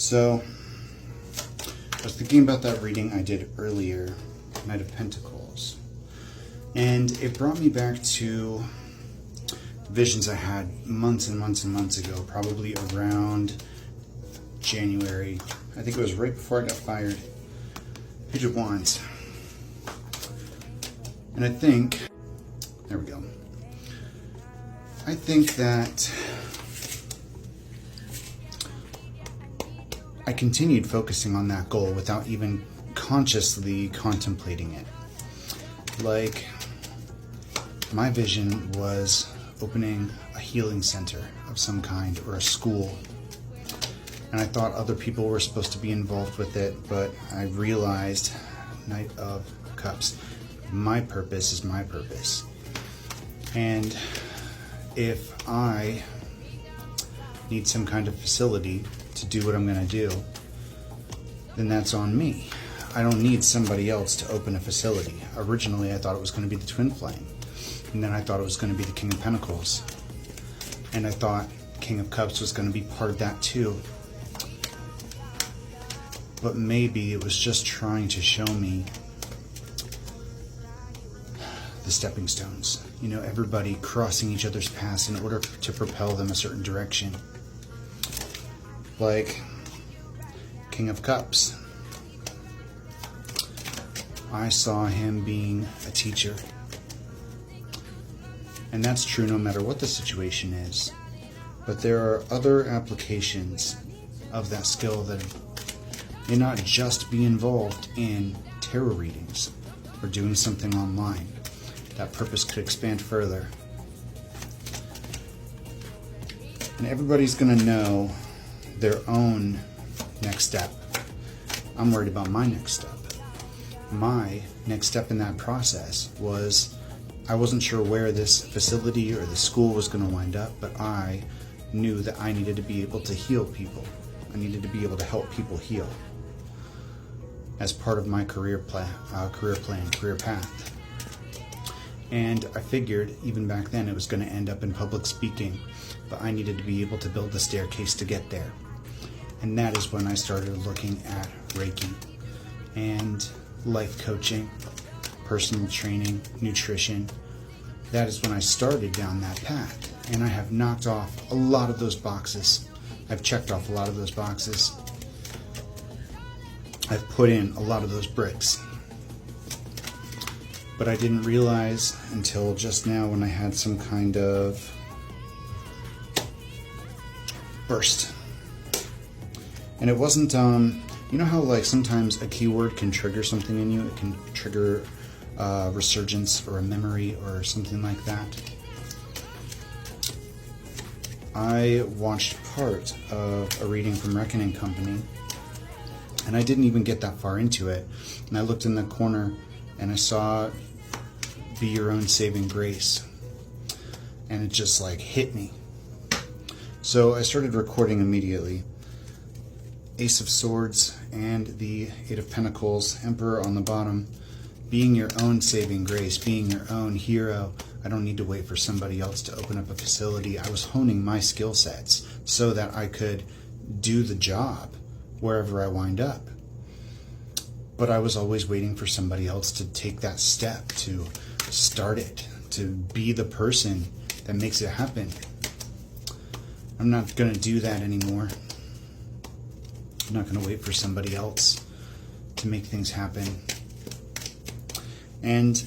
So, I was thinking about that reading I did earlier, Knight of Pentacles, and it brought me back to visions I had months and months and months ago, probably around January. I think it was right before I got fired. Page of Wands. And I think, there we go. I think that I continued focusing on that goal without even consciously contemplating it. Like, my vision was opening a healing center of some kind or a school. And I thought other people were supposed to be involved with it, but I realized, Knight of Cups, my purpose is my purpose. And if I need some kind of facility to do what I'm going to do, then that's on me. I don't need somebody else to open a facility. Originally, I thought it was going to be the Twin Flame. And then I thought it was going to be the King of Pentacles. And I thought King of Cups was going to be part of that too. But maybe it was just trying to show me the stepping stones. You know, everybody crossing each other's paths in order to propel them a certain direction. Like King of Cups. I saw him being a teacher. And that's true no matter what the situation is. But there are other applications of that skill that may not just be involved in tarot readings or doing something online. That purpose could expand further. And everybody's going to know their own next step. I'm worried about my next step. My next step in that process was, I wasn't sure where this facility or the school was going to wind up, but I knew that I needed to be able to heal people. I needed to be able to help people heal as part of my career path. And I figured even back then it was going to end up in public speaking, but I needed to be able to build the staircase to get there. And that is when I started looking at Reiki and life coaching, personal training, nutrition. That is when I started down that path. And I have knocked off a lot of those boxes. I've checked off a lot of those boxes. I've put in a lot of those bricks. But I didn't realize until just now when I had some kind of burst. And it wasn't, you know how like sometimes a keyword can trigger something in you? It can trigger resurgence or a memory or something like that. I watched part of a reading from Reckoning Company, and I didn't even get that far into it. And I looked in the corner and I saw Be Your Own Saving Grace. And it just like hit me. So I started recording immediately. Ace of Swords and the Eight of Pentacles, Emperor on the bottom. Being your own saving grace, being your own hero. I don't need to wait for somebody else to open up a facility. I was honing my skill sets so that I could do the job wherever I wind up. But I was always waiting for somebody else to take that step, to start it, to be the person that makes it happen. I'm not going to do that anymore. I'm not going to wait for somebody else to make things happen. And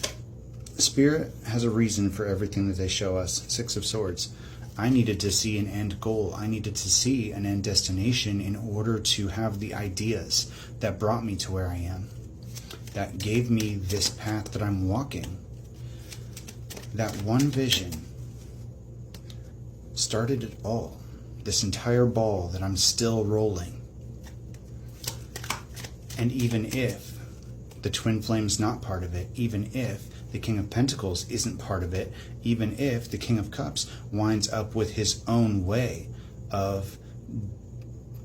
Spirit has a reason for everything that they show us. Six of Swords. I needed to see an end goal. I needed to see an end destination in order to have the ideas that brought me to where I am, that gave me this path that I'm walking. That one vision started it all. This entire ball that I'm still rolling. And even if the Twin Flame's not part of it, even if the King of Pentacles isn't part of it, even if the King of Cups winds up with his own way of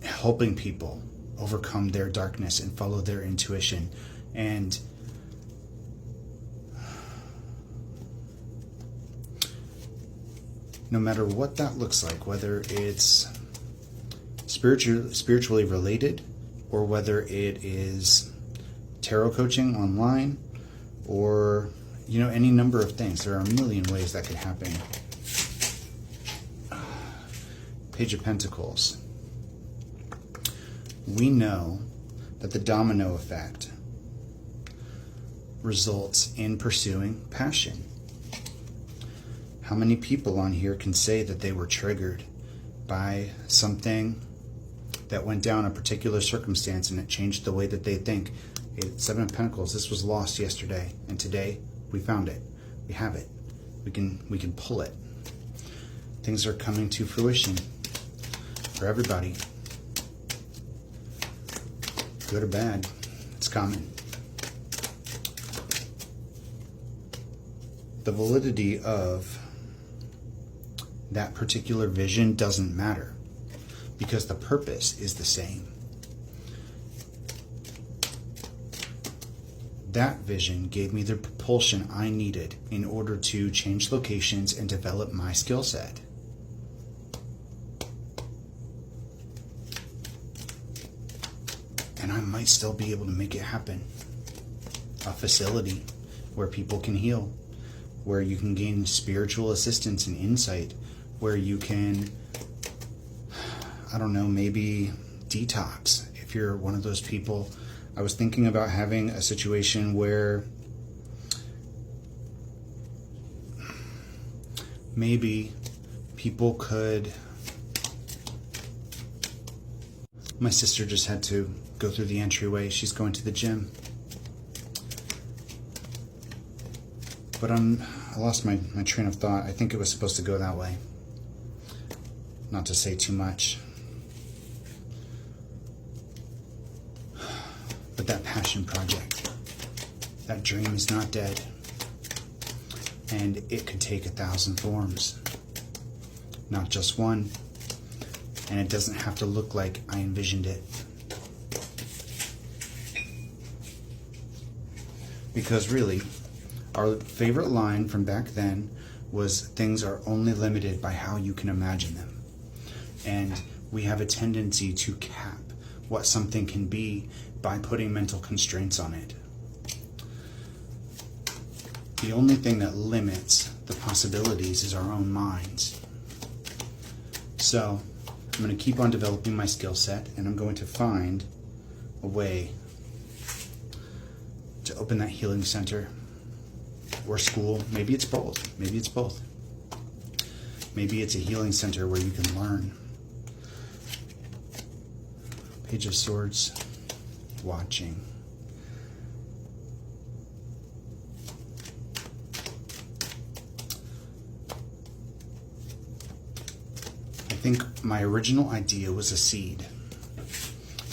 helping people overcome their darkness and follow their intuition. And no matter what that looks like, whether it's spiritually related, or whether it is tarot coaching online, or any number of things. There are a million ways that could happen. Page of Pentacles. We know that the domino effect results in pursuing passion. How many people on here can say that they were triggered by something that went down, a particular circumstance, and it changed the way that they think? Seven of Pentacles, this was lost yesterday, and today we found it. We have it. We can pull it. Things are coming to fruition for everybody. Good or bad, it's coming. The validity of that particular vision doesn't matter, because the purpose is the same. That vision gave me the propulsion I needed in order to change locations and develop my skill set. And I might still be able to make it happen. A facility where people can heal, where you can gain spiritual assistance and insight, where you can, maybe detox. If you're one of those people, I was thinking about having a situation where maybe people could... My sister just had to go through the entryway. She's going to the gym. But I lost my train of thought. I think it was supposed to go that way. Not to say too much. But that passion project, that dream is not dead. And it could take 1,000 forms. Not just one. And it doesn't have to look like I envisioned it. Because really, our favorite line from back then was, things are only limited by how you can imagine them. And we have a tendency to cap what something can be by putting mental constraints on it. The only thing that limits the possibilities is our own minds. So I'm going to keep on developing my skill set, and I'm going to find a way to open that healing center or school. Maybe it's both. Maybe it's both. Maybe it's a healing center where you can learn. Page of Swords, watching. I think my original idea was a seed,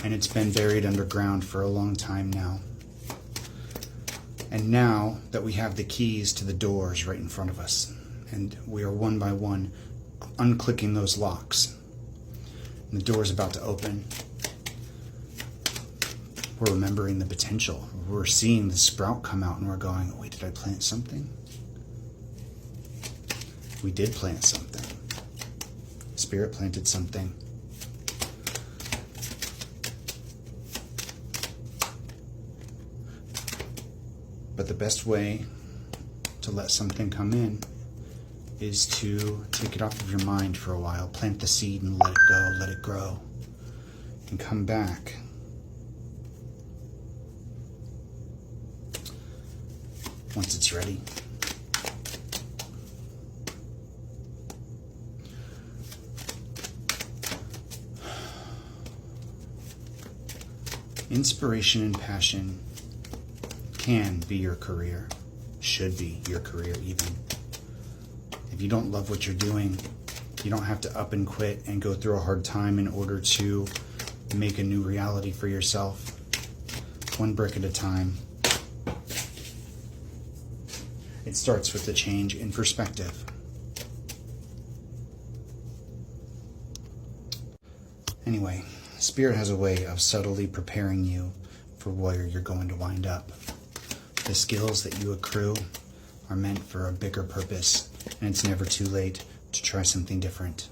and it's been buried underground for a long time now. And now that we have the keys to the doors right in front of us, and we are one by one unclicking those locks, and the door is about to open, we're remembering the potential. We're seeing the sprout come out, and we're going, wait, did I plant something? We did plant something. Spirit planted something. But the best way to let something come in is to take it off of your mind for a while. Plant the seed and let it go, let it grow, and come back. Once it's ready. Inspiration and passion can be your career, should be your career even. If you don't love what you're doing, you don't have to up and quit and go through a hard time in order to make a new reality for yourself. One brick at a time. It starts with the change in perspective. Anyway, Spirit has a way of subtly preparing you for where you're going to wind up. The skills that you accrue are meant for a bigger purpose, and it's never too late to try something different.